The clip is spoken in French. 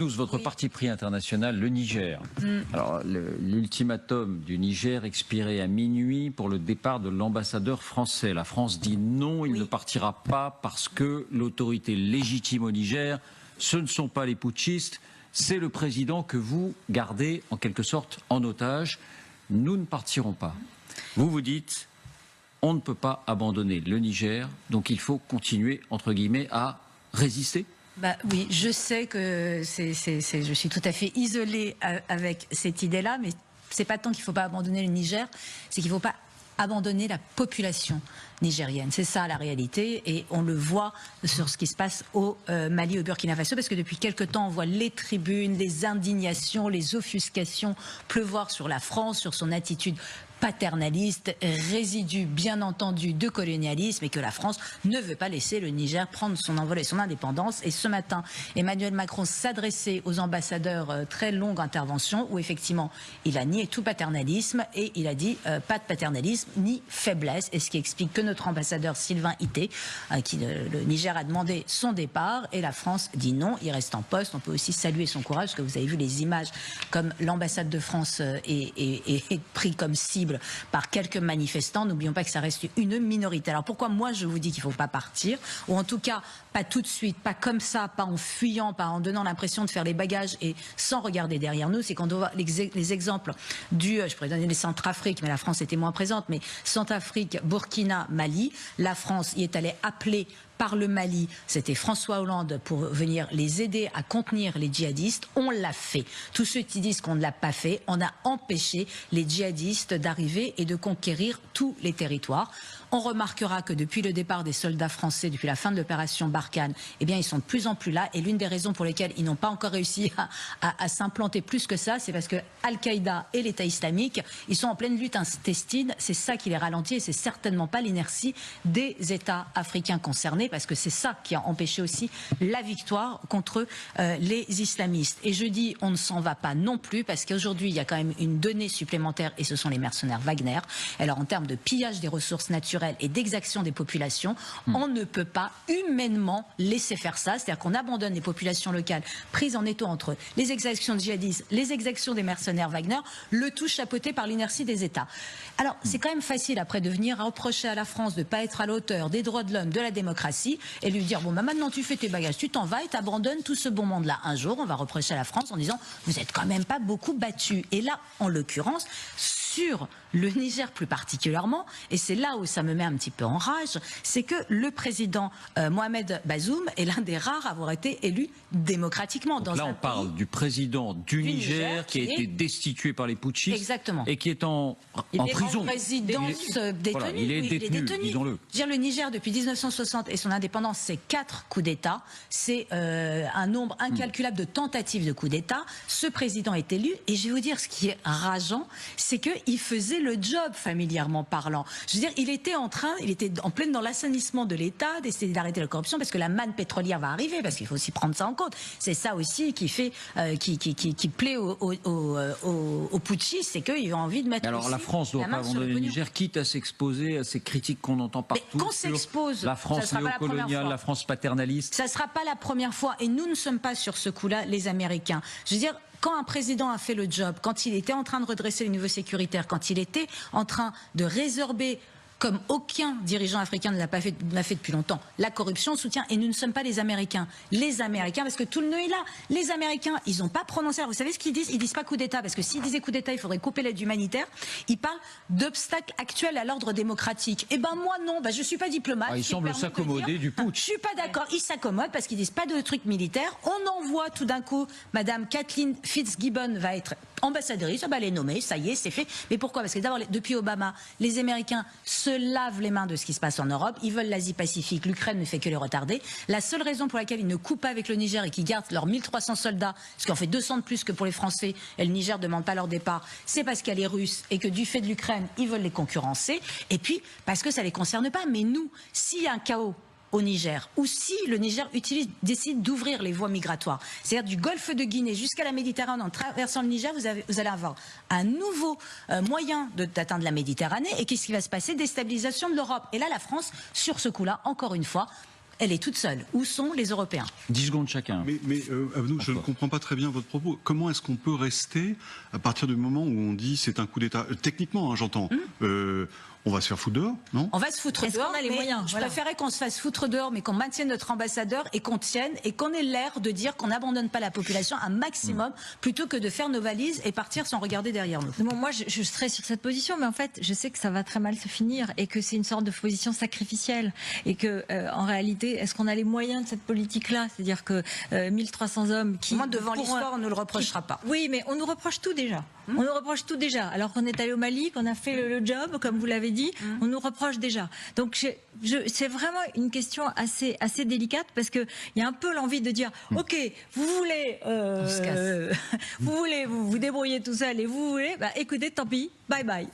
Votre parti pris international, le Niger. Alors, l'ultimatum du Niger expirait à minuit pour le départ de l'ambassadeur français. La France dit non, il ne partira pas parce que l'autorité légitime au Niger, ce ne sont pas les putschistes, c'est le président que vous gardez en quelque sorte en otage. Nous ne partirons pas. Vous dites, on ne peut pas abandonner le Niger, donc il faut continuer, entre guillemets, à résister. Bah oui, je sais que je suis tout à fait isolée avec cette idée-là, mais c'est pas tant qu'il ne faut pas abandonner le Niger, c'est qu'il ne faut pas abandonner la population nigérienne. C'est ça la réalité, et on le voit sur ce qui se passe au Mali, au Burkina Faso, parce que depuis quelque temps, on voit les tribunes, les indignations, les offuscations pleuvoir sur la France, sur son attitude paternaliste, résidu bien entendu de colonialisme, et que la France ne veut pas laisser le Niger prendre son envol et son indépendance. Et ce matin, Emmanuel Macron s'adressait aux ambassadeurs, très longue intervention, où effectivement il a nié tout paternalisme, et il a dit pas de paternalisme ni faiblesse, et ce qui explique que notre ambassadeur Sylvain Ité, qui le Niger a demandé son départ, et la France dit non, il reste en poste. On peut aussi saluer son courage, parce que vous avez vu les images, comme l'ambassade de France est pris comme cible par quelques manifestants. N'oublions pas que ça reste une minorité. Alors pourquoi moi je vous dis qu'il ne faut pas partir, ou en tout cas pas tout de suite, pas comme ça, pas en fuyant, pas en donnant l'impression de faire les bagages et sans regarder derrière nous, c'est qu'on doit voir les exemples je pourrais donner les Centrafrique, mais la France était moins présente, mais Centrafrique, Burkina, Mali, la France y est allée appeler par le Mali, c'était François Hollande, pour venir les aider à contenir les djihadistes. On l'a fait. Tous ceux qui disent qu'on ne l'a pas fait, on a empêché les djihadistes d'arriver et de conquérir tous les territoires. On remarquera que depuis le départ des soldats français, depuis la fin de l'opération Barkhane, eh bien, ils sont de plus en plus là. Et l'une des raisons pour lesquelles ils n'ont pas encore réussi à s'implanter plus que ça, c'est parce que Al-Qaïda et l'État islamique, ils sont en pleine lutte intestine. C'est ça qui les ralentit, et c'est certainement pas l'inertie des États africains concernés, parce que c'est ça qui a empêché aussi la victoire contre les islamistes. Et je dis, on ne s'en va pas non plus, parce qu'aujourd'hui, il y a quand même une donnée supplémentaire, et ce sont les mercenaires Wagner. Alors, en termes de pillage des ressources naturelles et d'exaction des populations, on ne peut pas humainement laisser faire ça. C'est-à-dire qu'on abandonne les populations locales prises en étau entre les exactions de djihadistes, les exactions des mercenaires Wagner, le tout chapeauté par l'inertie des États. Alors, c'est quand même facile après de venir reprocher à la France de ne pas être à la hauteur des droits de l'homme, de la démocratie, et lui dire, bon, bah, maintenant tu fais tes bagages, tu t'en vas et t'abandonnes tout ce bon monde-là. Un jour, on va reprocher à la France en disant, vous êtes quand même pas beaucoup battus. Et là, en l'occurrence, sur le Niger plus particulièrement, et c'est là où ça me met un petit peu en rage, c'est que le président Mohamed Bazoum est l'un des rares à avoir été élu démocratiquement. Donc là, on parle du président du Niger qui a été destitué par les putschistes. Exactement. Et qui est en prison. Il est détenu, disons-le. Le Niger, depuis 1960 et son indépendance, c'est 4 coups d'État. C'est un nombre incalculable de tentatives de coups d'État. Ce président est élu, et je vais vous dire, ce qui est rageant, c'est qu'il faisait le job, familièrement parlant. Je veux dire, il était en plein dans l'assainissement de l'État, d'essayer d'arrêter la corruption, parce que la manne pétrolière va arriver, parce qu'il faut aussi prendre ça en compte. C'est ça aussi qui fait, qui plaît aux putschistes, c'est qu'ils ont envie de mettre. Alors la France ne doit pas abandonner le Niger, quitte à s'exposer à ces critiques qu'on entend partout. Qu'on s'expose. La France néocoloniale, la France paternaliste. Ça ne sera pas la première fois, et nous ne sommes pas sur ce coup-là, les Américains. Je veux dire, quand un président a fait le job, quand il était en train de redresser les niveaux sécuritaires, quand il était en train de résorber, comme aucun dirigeant africain ne l'a fait depuis longtemps, la corruption, soutient, et nous ne sommes pas les Américains. Les Américains, parce que tout le nœud est là. Les Américains, ils n'ont pas prononcé. Alors vous savez ce qu'ils disent? Ils disent pas coup d'État, parce que s'ils disaient coup d'État, il faudrait couper l'aide humanitaire. Ils parlent d'obstacles actuels à l'ordre démocratique. Eh ben moi non, je suis pas diplomate. Ils semblent s'accommoder du putsch. Je suis pas d'accord. Ils s'accommodent parce qu'ils disent pas de trucs militaires. On envoie tout d'un coup, Madame Kathleen Fitzgibbon va être ambassadrice. Elle est nommée, ça y est, c'est fait. Mais pourquoi? Parce que d'abord, depuis Obama, les Américains se lavent les mains de ce qui se passe en Europe. Ils veulent l'Asie-Pacifique. L'Ukraine ne fait que les retarder. La seule raison pour laquelle ils ne coupent pas avec le Niger et qu'ils gardent leurs 1300 soldats, ce qui en fait 200 de plus que pour les Français, et le Niger ne demande pas leur départ, c'est parce qu'il y a les Russes et que du fait de l'Ukraine, ils veulent les concurrencer. Et puis, parce que ça ne les concerne pas. Mais nous, s'il y a un chaos au Niger, ou si le Niger décide d'ouvrir les voies migratoires, c'est-à-dire du golfe de Guinée jusqu'à la Méditerranée en traversant le Niger, vous allez avoir un nouveau moyen d'atteindre la Méditerranée. Et qu'est-ce qui va se passer? Déstabilisation de l'Europe. Et là, la France, sur ce coup-là, encore une fois, elle est toute seule. Où sont les Européens? 10 secondes chacun. Mais Abdou, je ne comprends pas très bien votre propos. Comment est-ce qu'on peut rester à partir du moment où on dit c'est un coup d'État techniquement, hein, j'entends. On va se faire foutre dehors, non? On va se foutre dehors, qu'on a les mais moyens, je voilà. préférais qu'on se fasse foutre dehors, mais qu'on maintienne notre ambassadeur et qu'on tienne, et qu'on ait l'air de dire qu'on n'abandonne pas la population un maximum, plutôt que de faire nos valises et partir sans regarder derrière nous. Bon, moi, je serais sur cette position, mais en fait, je sais que ça va très mal se finir et que c'est une sorte de position sacrificielle et que, en réalité, est-ce qu'on a les moyens de cette politique-là? C'est-à-dire que 1300 hommes qui... Moi, devant l'histoire, on ne le reprochera pas. Oui, mais on nous reproche tout déjà. On nous reproche tout déjà. Alors qu'on est allé au Mali, qu'on a fait le job, comme vous l'avez dit, on nous reproche déjà. Donc c'est vraiment une question assez délicate parce que il y a un peu l'envie de dire, ok, vous voulez, vous voulez vous débrouiller tout seul et vous voulez, bah écoutez, tant pis, bye bye.